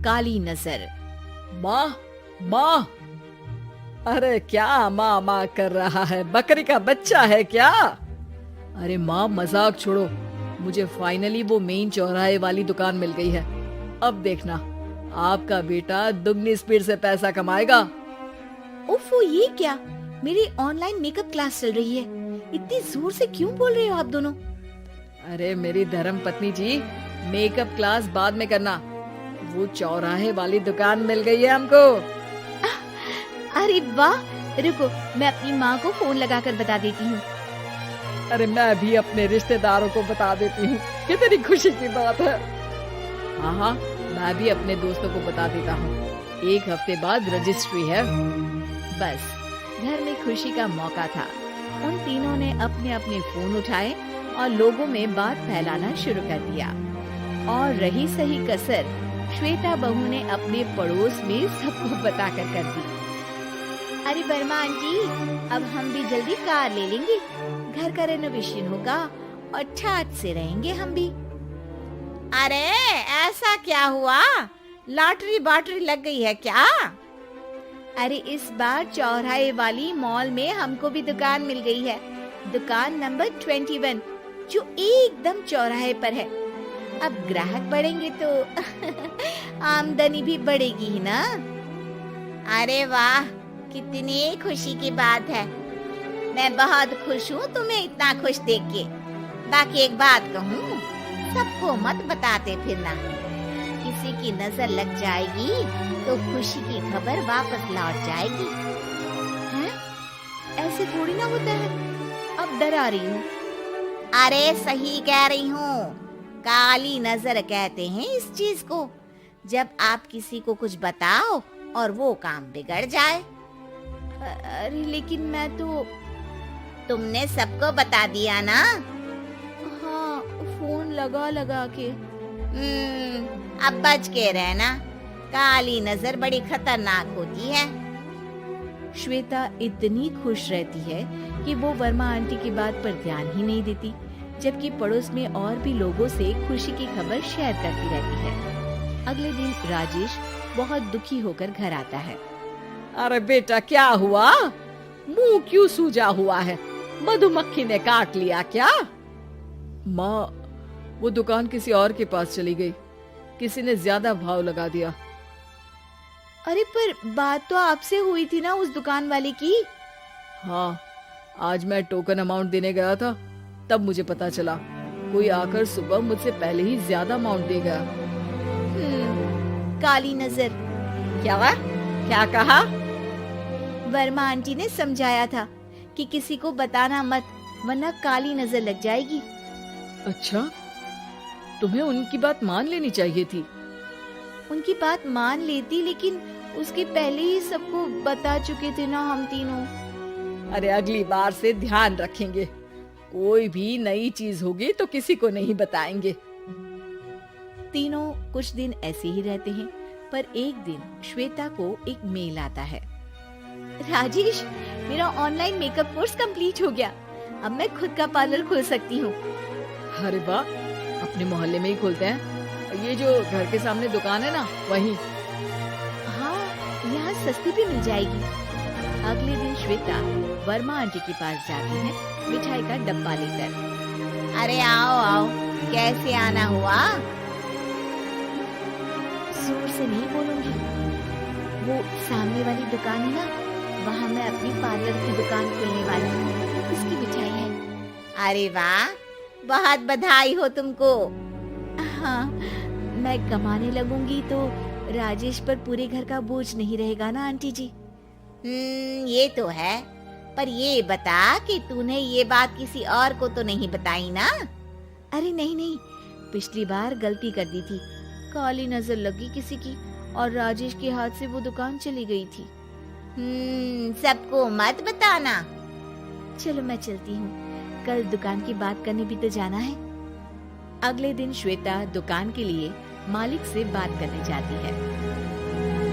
काली नजर। माँ, माँ, अरे क्या माँ माँ कर रहा है? बकरी का बच्चा है क्या? अरे माँ, मजाक छोड़ो। मुझे फाइनली वो मेन चौराहे वाली दुकान मिल गई है। अब देखना, आपका बेटा दुगनी स्पीड से पैसा कमाएगा। ओफो, ये क्या? मेरी ऑनलाइन मेकअप क्लास चल रही है। इतनी जोर से क्यों बोल रहे हो आप दोनों? अरे मेरी धर्म पत्नी जी, मेकअप क्लास बाद में करना। वो चौराहे वाली दुकान मिल गई है हमको। अरे वाह, रुको मैं अपनी माँ को फोन लगाकर बता देती हूँ। अरे मैं भी अपने रिश्तेदारों को बता देती हूँ। कितनी खुशी की बात है। हाँ हाँ, मैं भी अपने दोस्तों को बता देता हूँ। 1 हफ्ते बाद रजिस्ट्री है। बस घर में खुशी का मौका था। उन तीनों ने अपने अपने फोन उठाए और लोगों में बात फैलाना शुरू कर दिया। और रही सही कसर, श्वेता बहू ने अपने पड़ोस में सबको बताकर कर दी। अरे वर्मा आंटी, अब हम भी जल्दी कार ले लेंगे। घर का रेनोवेशन होगा और ठाट से रहेंगे हम भी। अरे ऐसा क्या हुआ? लॉटरी बाटरी लग गई है क्या? अरे इस बार चौराहे वाली मॉल में हमको भी दुकान मिल गई है। दुकान नंबर 21, जो एकदम चौराहे पर है। अब ग्राहक बढ़ेंगे तो आमदनी भी बढ़ेगी ही ना। अरे वाह, कितनी खुशी की बात है। मैं बहुत खुश हूँ तुम्हें इतना खुश देख के। बाकी एक बात कहूँ, सबको मत बताते फिरना। किसी की नजर लग जाएगी तो खुशी की खबर वापस लौट जाएगी। हैं? ऐसे थोड़ी ना होता है। अब डरा रही हूँ। अरे सही कह रही हूँ, काली नजर कहते हैं इस चीज को। जब आप किसी को कुछ बताओ और वो काम बिगड़ जाए। अरे लेकिन मैं तो। तुमने सबको बता दिया ना? हाँ, फोन लगा लगा के। अब बच के रहना। काली नजर बड़ी खतरनाक होती है। श्वेता इतनी खुश रहती है कि वो वर्मा आंटी की बात पर ध्यान ही नहीं देती, जबकि पड़ोस में और भी लोगों से खुशी की खबर शेयर करती रहती है। अगले दिन राजेश बहुत दुखी होकर घर आता है। अरे बेटा, क्या हुआ? मुंह क्यों सूजा हुआ है? मधुमक्खी ने काट लिया क्या? माँ, वो दुकान किसी और के पास चली गई। किसी ने ज्यादा भाव लगा दिया। अरे पर बात तो आपसे हुई थी ना उस दुकान वाले की। हाँ, आज मैं टोकन अमाउंट देने गया था, तब मुझे पता चला। कोई आकर सुबह मुझसे पहले ही ज्यादा अमाउंट दे गया। काली नजर। क्या हुआ? क्या कहा? वर्मा आंटी ने समझाया था कि किसी को बताना मत, वरना काली नजर लग जाएगी। अच्छा, तुम्हें उनकी बात मान लेनी चाहिए थी। उनकी बात मान लेती, लेकिन उसके पहले ही सबको बता चुके थे ना हम तीनों। अरे अगली बार से ध्यान रखेंगे। कोई भी नई चीज होगी तो किसी को नहीं बताएंगे। तीनों कुछ दिन ऐसे ही रहते हैं, पर एक दिन श्वेता को एक मेल आता है। राजेश, मेरा ऑनलाइन मेकअप कोर्स कंप्लीट हो गया। अब मैं खुद का पार्लर खोल सकती हूँ। अरे वाह, अपने मोहल्ले में ही खोलते हैं। ये जो घर के सामने दुकान है ना, वहीं। हाँ, यहाँ सस्ती भी मिल जाएगी। अगले दिन श्वेता वर्मा आंटी के पास जाती है, मिठाई का डब्बा लेकर। अरे आओ आओ, कैसे आना हुआ? जोर से नहीं बोलूंगी। वो सामने वाली दुकान है ना, वहाँ मैं अपनी पार्लर की दुकान खोलने वाली हूँ। उसकी मिठाई है। अरे वाह, बहुत बधाई हो तुमको। हाँ, मैं कमाने लगूंगी तो राजेश पर पूरे घर का बोझ नहीं रहेगा ना आंटी जी। ये तो है। पर ये बता कि तूने ये बात किसी और को तो नहीं बताई ना? अरे नहीं नहीं, पिछली बार गलती कर दी थी। काली नजर लगी किसी की और राजेश के हाथ से वो दुकान चली गई थी। सबको मत बताना। चलो मैं चलती हूँ, कल दुकान की बात करने भी तो जाना है। अगले दिन श्वेता दुकान के लिए मालिक से बात करने जाती है।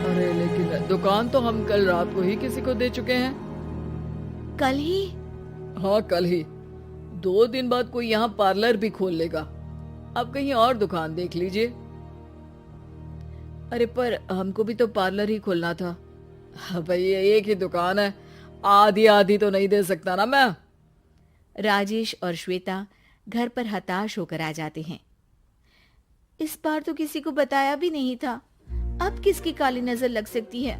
अरे लेकिन दुकान तो हम कल रात को ही किसी को दे चुके हैं। कल ही? हाँ, कल ही। 2 दिन बाद कोई यहाँ पार्लर भी खोल लेगा। अब कहीं और दुकान देख लीजिए। अरे पर हमको भी तो पार्लर ही खोलना था। भाई एक ही दुकान है, आधी आधी तो नहीं दे सकता ना मैं। राजेश और श्वेता घर पर हताश होकर आ जाते हैं। इस बार तो किसी को बताया भी नहीं था, अब किसकी काली नजर लग सकती है?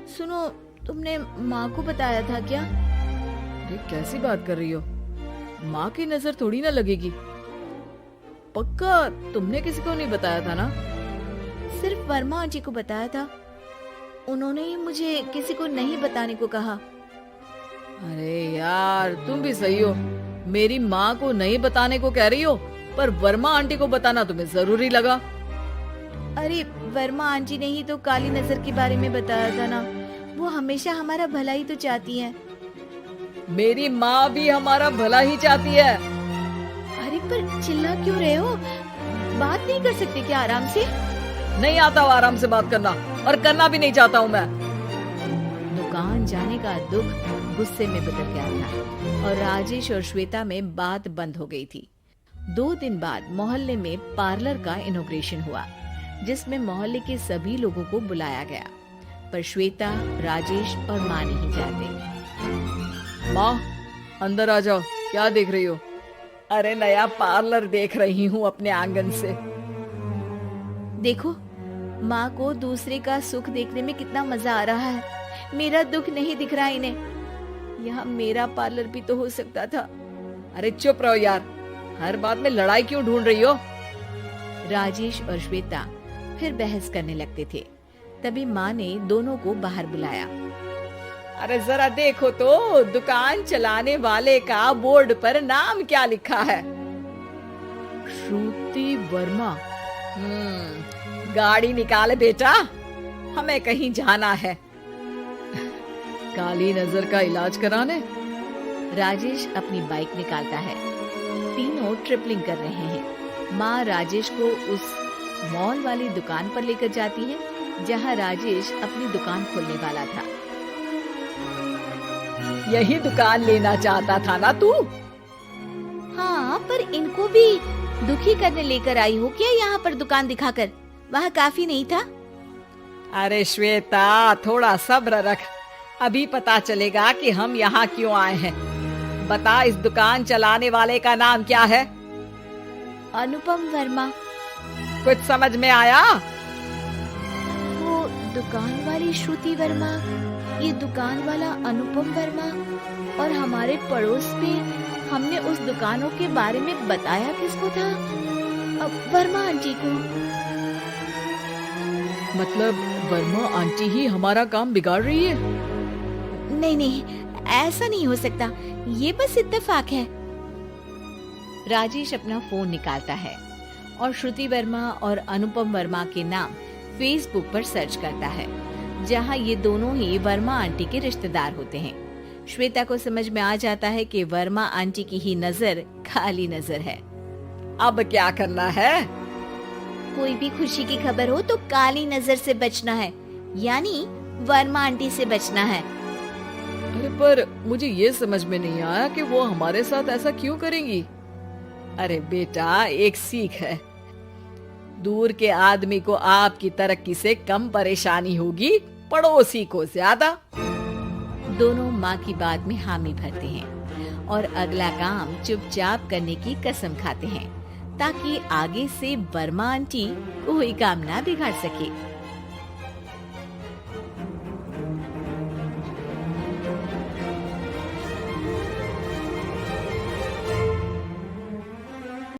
सुनो, तुमने माँ को बताया था क्या? अरे कैसी बात कर रही हो, माँ की नजर थोड़ी ना लगेगी। पक्का तुमने किसी को नहीं बताया था ना? सिर्फ वर्मा आंटी को बताया था, उन्होंने ही मुझे किसी को नहीं बताने को कहा। अरे यार तुम भी सही हो, मेरी माँ को नहीं बताने को कह रही हो, पर वर्मा आंटी को बताना तुम्हें जरूरी लगा। अरे वर्मा आंटी ने ही तो काली नजर के बारे में बताया था ना, वो हमेशा हमारा भला ही तो चाहती है। मेरी माँ भी हमारा भला ही चाहती है। अरे पर चिल्ला क्यों रहे हो? बात नहीं कर सकते क्या आराम से? नहीं आता वो आराम से बात करना, और करना भी नहीं चाहता हूँ मैं। दुकान जाने का दुख गुस्से में बदल गया था और राजेश और श्वेता में बात बंद हो गई थी। 2 दिन बाद मोहल्ले में पार्लर का इनॉग्रेशन हुआ, जिसमें मोहल्ले के सभी लोगों को बुलाया गया, पर श्वेता, राजेश और माँ नहीं जाते। माँ अंदर आ जाओ, क्या देख रही हो? अरे नया पार्लर देख रही हूँ अपने आंगन से। देखो, माँ को दूसरे का सुख देखने में कितना मजा आ रहा है, मेरा दुख नहीं दिख रहा इन्हें। यहाँ मेरा पार्लर भी तो हो सकता था। अरे चुप रहो यार, हर बात में लड़ाई क्यों ढूंढ रही हो? राजेश और श्वेता फिर बहस करने लगते थे। तभी माँ ने दोनों को बाहर बुलाया। अरे जरा देखो तो, दुकान चलाने वाले का बोर्ड पर नाम क्या लिखा है? श्रुति वर्मा। गाड़ी निकाले बेटा, हमें कहीं जाना है। काली नजर का इलाज कराने। राजेश अपनी बाइक निकालता है। तीनों ट्रिपलिंग कर रहे हैं। माँ राजेश को उस मॉल वाली दुकान पर लेकर जाती है जहाँ राजेश अपनी दुकान खोलने वाला था। यही दुकान लेना चाहता था ना तू? हाँ, पर इनको भी दुखी करने लेकर आई हो क्या यहाँ पर दुकान दिखाकर? वहाँ काफी नहीं था? अरे श्वेता थोड़ा सब्र रख, अभी पता चलेगा कि हम यहाँ क्यों आए हैं। बता, इस दुकान चलाने वाले का नाम क्या है? अनुपम वर्मा। कुछ समझ में आया? वो दुकान वाली श्रुति वर्मा, ये दुकान वाला अनुपम वर्मा, और हमारे पड़ोस में हमने उस दुकानों के बारे में बताया किसको था? वर्मा आंटी को। मतलब वर्मा आंटी ही हमारा काम बिगाड़ रही है? नहीं नहीं, ऐसा नहीं हो सकता, ये बस इत्तेफाक है। राजेश अपना फोन निकालता है और श्रुति वर्मा और अनुपम वर्मा के नाम फेसबुक पर सर्च करता है, जहां ये दोनों ही वर्मा आंटी के रिश्तेदार होते हैं। श्वेता को समझ में आ जाता है कि वर्मा आंटी की ही नजर काली नजर है। अब क्या करना है? कोई भी खुशी की खबर हो तो काली नजर से बचना है, यानी वर्मा आंटी से बचना है। अरे पर मुझे ये समझ में नहीं आया कि वो हमारे साथ ऐसा क्यों करेंगी। अरे बेटा, एक सीख है, दूर के आदमी को आपकी तरक्की से कम परेशानी होगी, पड़ोसी को ज्यादा। दोनों माँ की बात में हामी भरते हैं और अगला काम चुपचाप करने की कसम खाते हैं, ताकि आगे से वर्मा आंटी कोई काम ना बिगाड़ सके।